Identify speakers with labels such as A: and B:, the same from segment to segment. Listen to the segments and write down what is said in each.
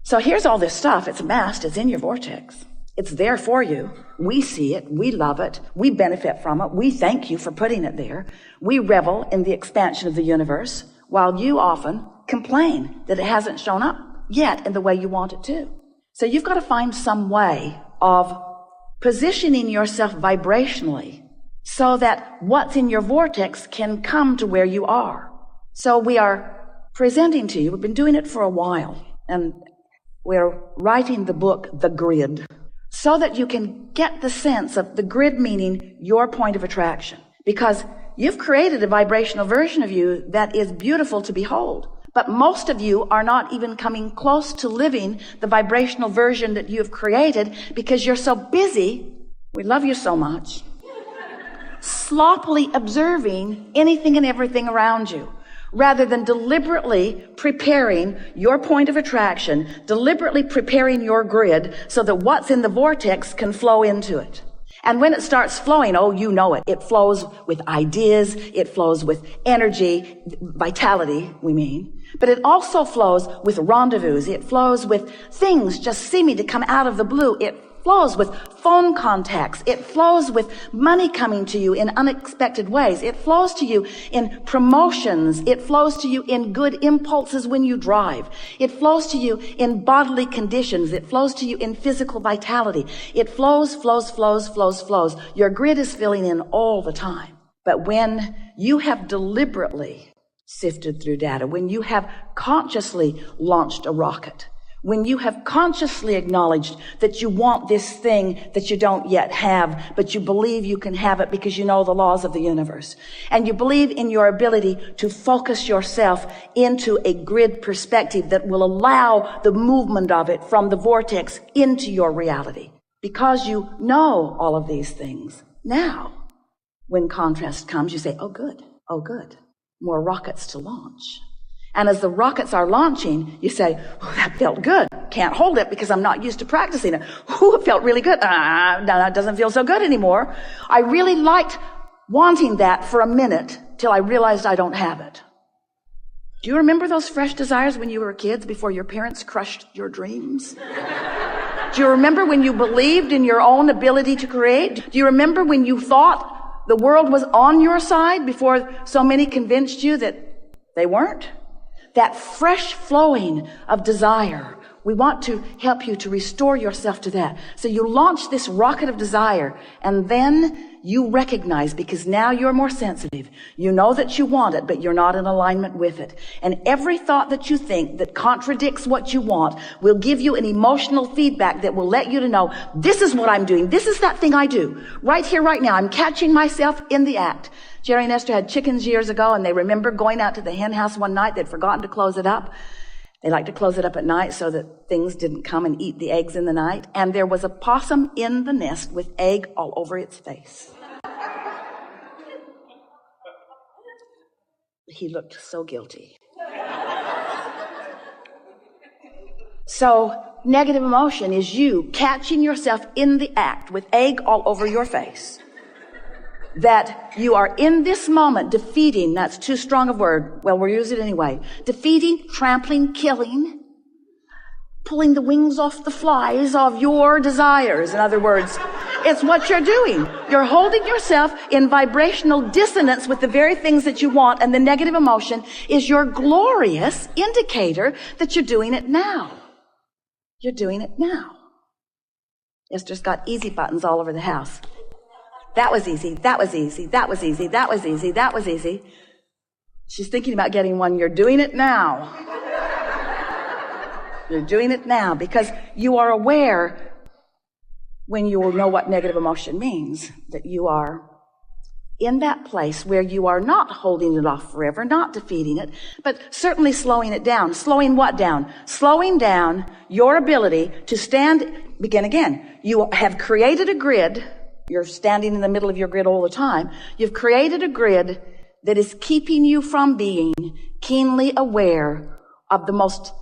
A: So here's all this stuff. It's amassed. It's in your vortex. It's there for you. We see it. We love it. We benefit from it. We thank you for putting it there. We revel in the expansion of the universe, while you often complain that it hasn't shown up yet in the way you want it to. So you've got to find some way of positioning yourself vibrationally so that what's in your vortex can come to where you are. So we are presenting to you, we've been doing it for a while, and we're writing the book, The Grid, so that you can get the sense of the grid meaning your point of attraction. Because you've created a vibrational version of you that is beautiful to behold. But most of you are not even coming close to living the vibrational version that you have created because you're so busy, we love you so much, sloppily observing anything and everything around you, rather than deliberately preparing your point of attraction, deliberately preparing your grid so that what's in the vortex can flow into it. And when it starts flowing, oh, you know it. It flows with ideas. It flows with energy, vitality, we mean. But it also flows with rendezvous. It flows with things just seeming to come out of the blue. It flows with phone contacts. It flows with money coming to you in unexpected ways. It flows to you in promotions. It flows to you in good impulses when you drive. It flows to you in bodily conditions. It flows to you in physical vitality. It flows. Your grid is filling in all the time. But when you have deliberately sifted through data, when you have consciously launched a rocket, when you have consciously acknowledged that you want this thing that you don't yet have, but you believe you can have it because you know the laws of the universe, and you believe in your ability to focus yourself into a grid perspective that will allow the movement of it from the vortex into your reality. Because you know all of these things, now, when contrast comes, you say, oh, good, more rockets to launch. And as the rockets are launching, you say, oh, that felt good. Can't hold it because I'm not used to practicing it. Oh, it felt really good. No, it doesn't feel so good anymore. I really liked wanting that for a minute till I realized I don't have it. Do you remember those fresh desires when you were kids before your parents crushed your dreams? Do you remember when you believed in your own ability to create? Do you remember when you thought the world was on your side before so many convinced you that they weren't? That fresh flowing of desire. We want to help you to restore yourself to that. So you launch this rocket of desire, and then you recognize, because now you're more sensitive. You know that you want it, but you're not in alignment with it. And every thought that you think that contradicts what you want will give you an emotional feedback that will let you to know, this is what I'm doing. This is that thing I do. Right here, right now. I'm catching myself in the act. Jerry and Esther had chickens years ago, and they remember going out to the hen house one night. They'd forgotten to close it up. They liked to close it up at night so that things didn't come and eat the eggs in the night. And there was a possum in the nest with egg all over its face. He looked so guilty. So negative emotion is you catching yourself in the act with egg all over your face. That you are in this moment defeating, that's too strong a word, well, we'll use it anyway, defeating, trampling, killing, pulling the wings off the flies of your desires. In other words, it's what you're doing. You're holding yourself in vibrational dissonance with the very things that you want, and the negative emotion is your glorious indicator that you're doing it now. You're doing it now. Esther's got easy buttons all over the house. That was easy, that was easy, that was easy, that was easy, that was easy. She's thinking about getting one. You're doing it now. You're doing it now because you are aware, when you will know what negative emotion means, that you are in that place where you are not holding it off forever, not defeating it, but certainly slowing it down. Slowing what down? Slowing down your ability to stand, begin again. You have created a grid. You're standing in the middle of your grid all the time. You've created a grid that is keeping you from being keenly aware of the most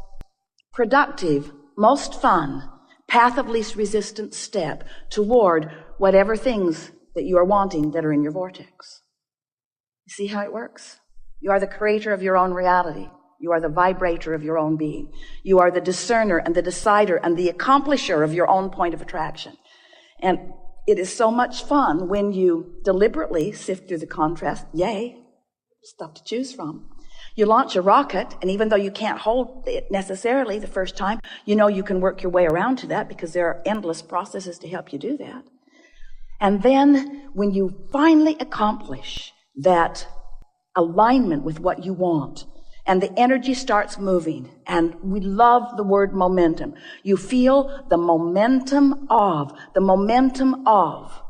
A: productive, most fun, path of least resistance step toward whatever things that you are wanting that are in your vortex. You see how it works? You are the creator of your own reality. You are the vibrator of your own being. You are the discerner and the decider and the accomplisher of your own point of attraction. And it is so much fun when you deliberately sift through the contrast. Yay, stuff to choose from. You launch a rocket, and even though you can't hold it necessarily the first time, you know you can work your way around to that because there are endless processes to help you do that. And then when you finally accomplish that alignment with what you want, and the energy starts moving, and we love the word momentum. You feel the momentum of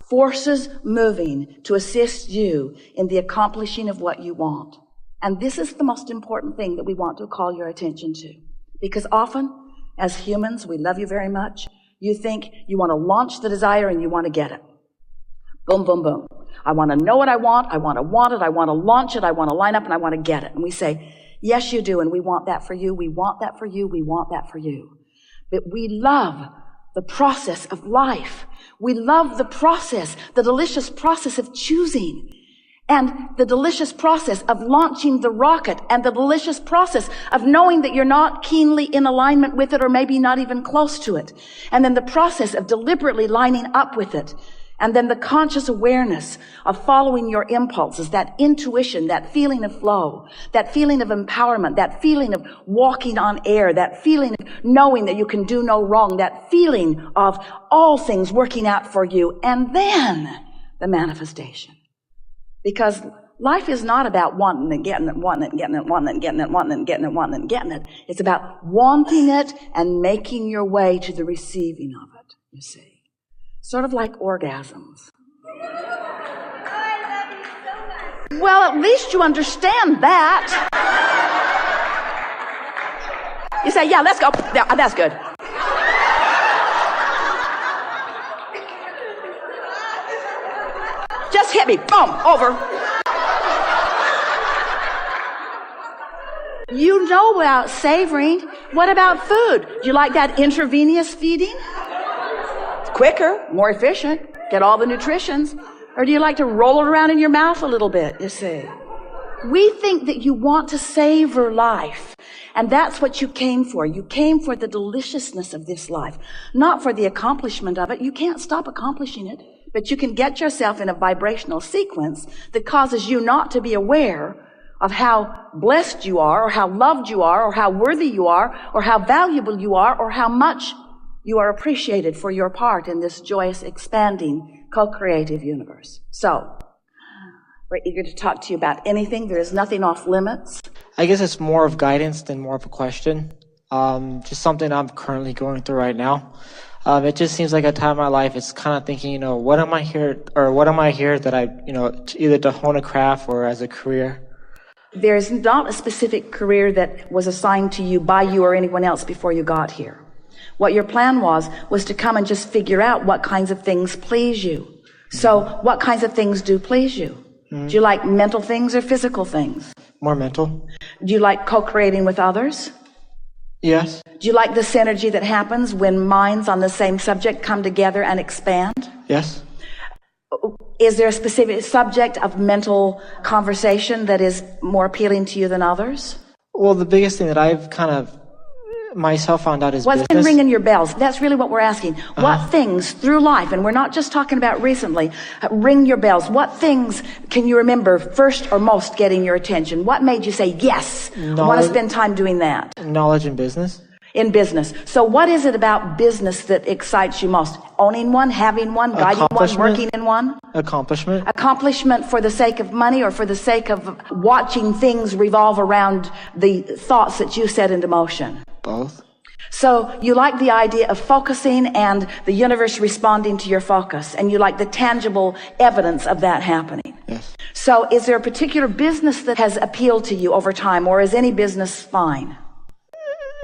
A: forces moving to assist you in the accomplishing of what you want. And this is the most important thing that we want to call your attention to. Because often, as humans, we love you very much. You think you want to launch the desire and you want to get it. Boom, boom, boom. I want to know what I want it, I want to launch it, I want to line up, and I want to get it. And we say, yes, you do, and we want that for you, we want that for you, we want that for you. But we love the process of life. We love the process, the delicious process of choosing, and the delicious process of launching the rocket, and the delicious process of knowing that you're not keenly in alignment with it, or maybe not even close to it. And then the process of deliberately lining up with it. And then the conscious awareness of following your impulses, that intuition, that feeling of flow, that feeling of empowerment, that feeling of walking on air, that feeling of knowing that you can do no wrong, that feeling of all things working out for you, and then the manifestation. Because life is not about wanting and getting it, wanting it and getting it, wanting it and getting it, wanting it and getting it, wanting it and getting it. It's about wanting it and making your way to the receiving of it, you see. Sort of like orgasms. Well, at least you understand that. You say, yeah, let's go. Yeah, that's good. Just hit me. Boom. Over. You know about savoring. What about food? Do you like that intravenous feeding? Quicker, more efficient, get all the nutritions. Or do you like to roll it around in your mouth a little bit, you see? We think that you want to savor life, and that's what you came for. You came for the deliciousness of this life, not for the accomplishment of it. You can't stop accomplishing it, but you can get yourself in a vibrational sequence that causes you not to be aware of how blessed you are, or how loved you are, or how worthy you are, or how valuable you are, or how much you are appreciated for your part in this joyous, expanding, co-creative universe. So, we're eager to talk to you about anything. There is nothing off limits.
B: I guess it's more of guidance than more of a question. Just something I'm currently going through right now. It just seems like a time in my life, it's kind of thinking, what am I here that I, either to hone a craft or as a career?
A: There's not a specific career that was assigned to you by you or anyone else before you got here. What your plan was to come and just figure out what kinds of things please you. So what kinds of things do please you? Mm-hmm. Do you like mental things or physical things?
B: More mental.
A: Do you like co-creating with others?
B: Yes.
A: Do you like the synergy that happens when minds on the same subject come together and expand?
B: Yes.
A: Is there a specific subject of mental conversation that is more appealing to you than others?
B: Well, the biggest thing that I've kind of myself found out is
A: What's
B: business.
A: been ringing your bells? That's really what we're asking. What things through life, and we're not just talking about recently, ring your bells. What things can you remember first or most getting your attention? What made you say, yes, I want to spend time doing that?
B: Knowledge in business. In
A: business. So what is it about business that excites you most? Owning one, having one, guiding one, working in one?
B: Accomplishment.
A: Accomplishment for the sake of money or for the sake of watching things revolve around the thoughts that you set into motion?
B: Both.
A: So you like the idea of focusing and the universe responding to your focus, and you like the tangible evidence of that happening.
B: Yes.
A: So is there a particular business that has appealed to you over time, or is any business fine?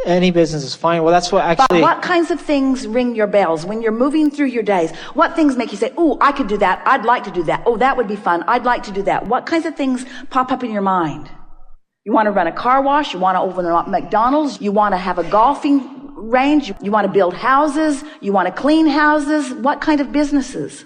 B: Any business is fine. Well, that's what actually...
A: But what kinds of things ring your bells when you're moving through your days? What things make you say, oh, I could do that. I'd like to do that. Oh, that would be fun. I'd like to do that. What kinds of things pop up in your mind? You want to run a car wash. You want to open a McDonald's. You want to have a golfing range. You want to build houses. You want to clean houses. What kind of businesses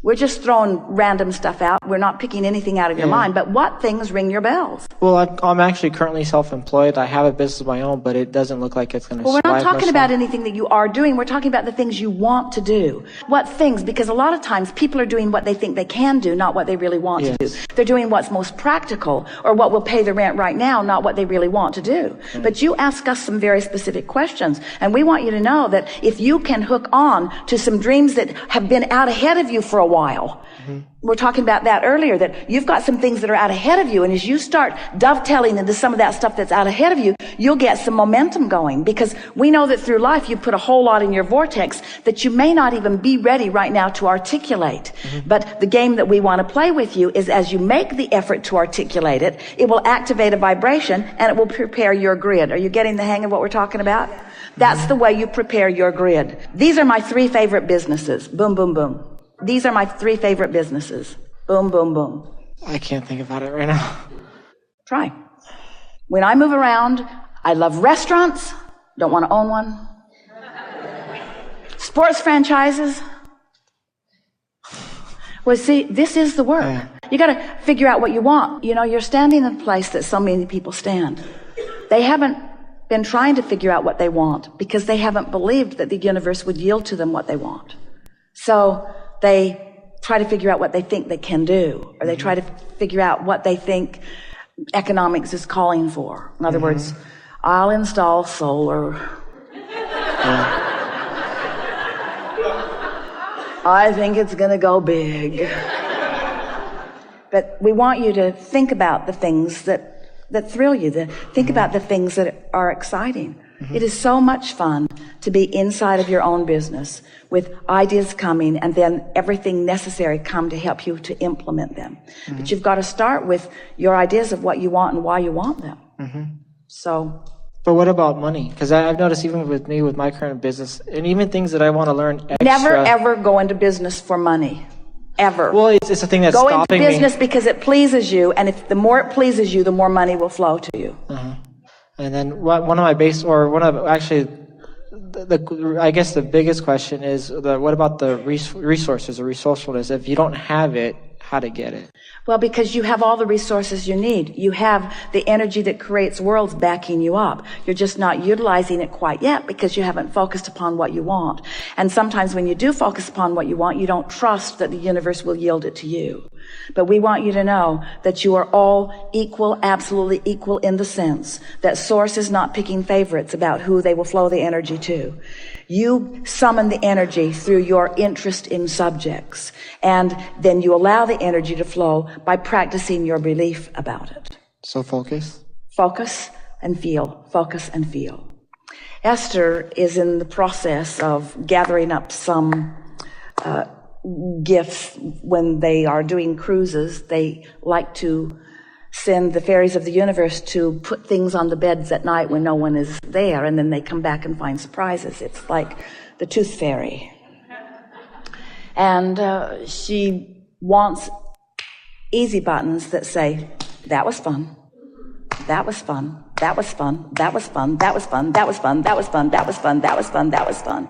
A: We're just throwing random stuff out. We're not picking anything out of your mind. But what things ring your bells?
B: Well, I'm actually currently self-employed. I have a business of my own, but it doesn't look like it's going to survive.
A: Well, we're not talking about anything that you are doing. We're talking about the things you want to do. What things? Because a lot of times people are doing what they think they can do, not what they really want to do. They're doing what's most practical or what will pay the rent right now, not what they really want to do. But you ask us some very specific questions, and we want you to know that if you can hook on to some dreams that have been out ahead of you for a while, we're talking about that earlier, that you've got some things that are out ahead of you, and as you start dovetailing into some of that stuff that's out ahead of you, you'll get some momentum going, because we know that through life you put a whole lot in your vortex that you may not even be ready right now to articulate. But the game that we want to play with you is, as you make the effort to articulate it, it will activate a vibration and it will prepare your grid. Are you getting the hang of what we're talking about? That's the way you prepare your grid. These are my 3 favorite businesses. Boom, boom, boom. These are my 3 favorite businesses. Boom, boom, boom.
B: I can't think about it right now.
A: Try. When I move around, I love restaurants. Don't want to own one. Sports franchises. Well, see, this is the work. You got to figure out what you want. You know, you're standing in a place that so many people stand. They haven't been trying to figure out what they want because they haven't believed that the universe would yield to them what they want. So they try to figure out what they think they can do, or they try to figure out what they think economics is calling for. In other words, I'll install solar. I think it's going to go big. But we want you to think about the things that thrill you, think about the things that are exciting. It is so much fun to be inside of your own business with ideas coming and then everything necessary come to help you to implement them. But you've got to start with your ideas of what you want and why you want them. So.
B: But what about money? Because I've noticed even with me, with my current business, and even things that I want to learn extra.
A: Never, ever go into business for money. Ever.
B: Well, it's a thing that's stopping me.
A: Go into business because it pleases you, and if the more it pleases you, the more money will flow to you.
B: And then I guess the biggest question is, what about the resources or resourcefulness? If you don't have it, how to get it?
A: Well, because you have all the resources you need. You have the energy that creates worlds backing you up. You're just not utilizing it quite yet because you haven't focused upon what you want. And sometimes when you do focus upon what you want, you don't trust that the universe will yield it to you. But we want you to know that you are all equal, absolutely equal, in the sense that Source is not picking favorites about who they will flow the energy to. You summon the energy through your interest in subjects, and then you allow the energy to flow by practicing your belief about it.
B: So focus? Focus
A: and feel. Focus and feel. Esther is in the process of gathering up some gifts. When they are doing cruises, they like to send the fairies of the universe to put things on the beds at night when no one is there, and then they come back and find surprises. It's like the tooth fairy. And she wants easy buttons that say, that was fun, that was fun, that was fun, that was fun, that was fun, that was fun, that was fun, that was fun, that was fun, that was fun.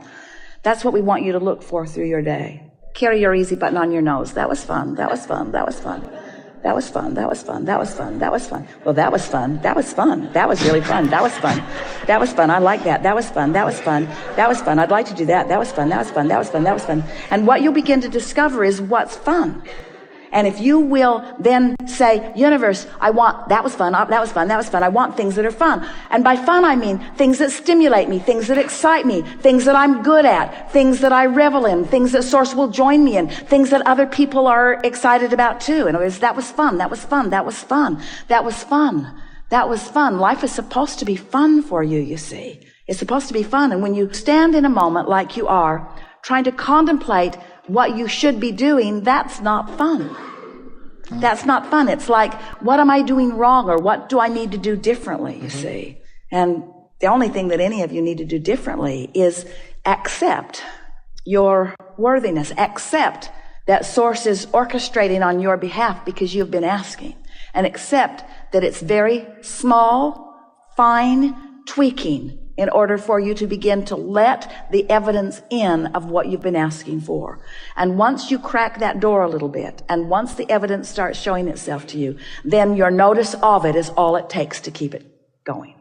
A: That's what we want you to look for through your day. Carry your easy button on your nose. That was fun, that was fun, that was fun. That was fun, that was fun, that was fun, that was fun. Well, that was fun, that was fun, that was really fun, that was fun. That was fun, I like that was fun, that was fun, that was fun, I'd like to do that was fun, that was fun, that was fun, that was fun. And what you'll begin to discover is what's fun. And if you will then say, universe, I want, that was fun, that was fun, that was fun. I want things that are fun. And by fun, I mean things that stimulate me, things that excite me, things that I'm good at, things that I revel in, things that Source will join me in, things that other people are excited about too. In other words, that was fun, that was fun, that was fun, that was fun, that was fun. Life is supposed to be fun for you, you see. It's supposed to be fun. And when you stand in a moment like you are, trying to contemplate what you should be doing, that's not fun. That's not fun. It's like, what am I doing wrong, or what do I need to do differently, you see? And the only thing that any of you need to do differently is accept your worthiness. Accept that Source is orchestrating on your behalf because you've been asking. And accept that it's very small, fine tweaking in order for you to begin to let the evidence in of what you've been asking for. And once you crack that door a little bit, and once the evidence starts showing itself to you, then your notice of it is all it takes to keep it going.